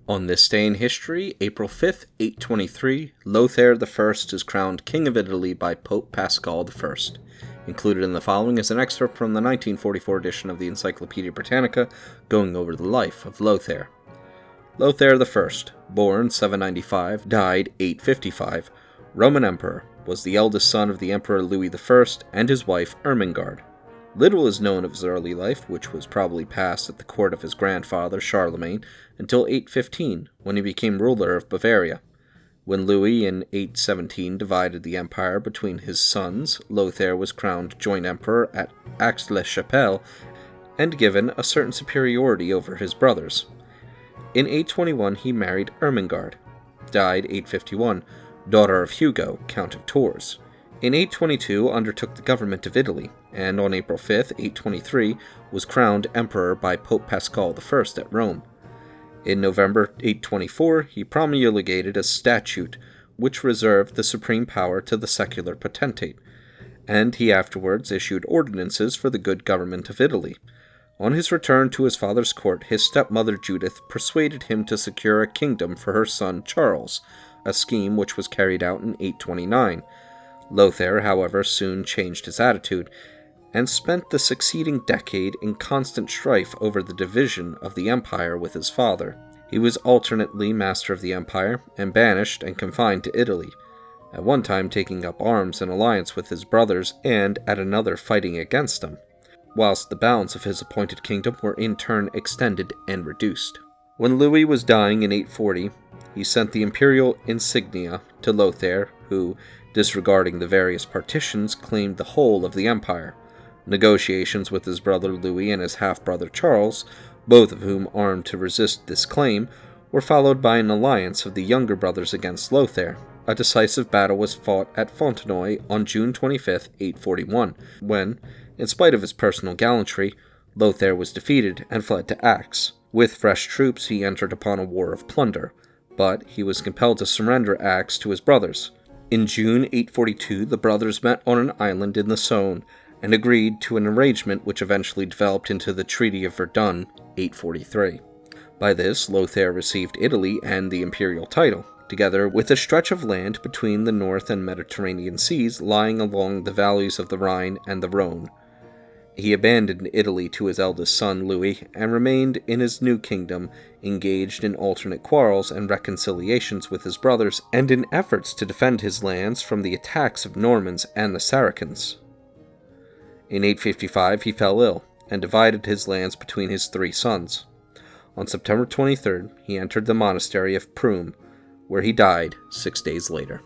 On this day in history, April 5th, 823, Lothair I is crowned King of Italy by Pope Paschal I. Included in the following is an excerpt from the 1944 edition of the Encyclopedia Britannica, going over the life of Lothair. Lothair I, born 795, died 855, Roman Emperor, was the eldest son of the Emperor Louis I and his wife Ermengarde. Little is known of his early life, which was probably passed at the court of his grandfather Charlemagne until 815, when he became ruler of Bavaria. When Louis in 817 divided the empire between his sons, Lothair was crowned joint emperor at Aix-la-Chapelle and given a certain superiority over his brothers. In 821 he married Ermengarde, died 851, daughter of Hugo, Count of Tours. In 822 undertook the government of Italy, and on April 5, 823, was crowned emperor by Pope Paschal I at Rome. In November 824, he promulgated a statute which reserved the supreme power to the secular potentate, and he afterwards issued ordinances for the good government of Italy. On his return to his father's court, his stepmother Judith persuaded him to secure a kingdom for her son Charles, a scheme which was carried out in 829. Lothair, however, soon changed his attitude, and spent the succeeding decade in constant strife over the division of the empire with his father. He was alternately master of the empire, and banished and confined to Italy, at one time taking up arms in alliance with his brothers, and at another fighting against them, whilst the bounds of his appointed kingdom were in turn extended and reduced. When Louis was dying in 840, he sent the imperial insignia to Lothair, who, disregarding the various partitions, claimed the whole of the empire. Negotiations with his brother Louis and his half-brother Charles, both of whom armed to resist this claim, were followed by an alliance of the younger brothers against Lothair. A decisive battle was fought at Fontenoy on June 25, 841, when, in spite of his personal gallantry, Lothair was defeated and fled to Aix. With fresh troops he entered upon a war of plunder, but he was compelled to surrender Aix to his brothers. In June 842, the brothers met on an island in the Saône and agreed to an arrangement which eventually developed into the Treaty of Verdun, 843. By this, Lothair received Italy and the imperial title, together with a stretch of land between the North and Mediterranean seas lying along the valleys of the Rhine and the Rhone. He abandoned Italy to his eldest son, Louis, and remained in his new kingdom, engaged in alternate quarrels and reconciliations with his brothers, and in efforts to defend his lands from the attacks of Normans and the Saracens. In 855 he fell ill, and divided his lands between his three sons. On September 23rd, he entered the monastery of Prüm, where he died 6 days later.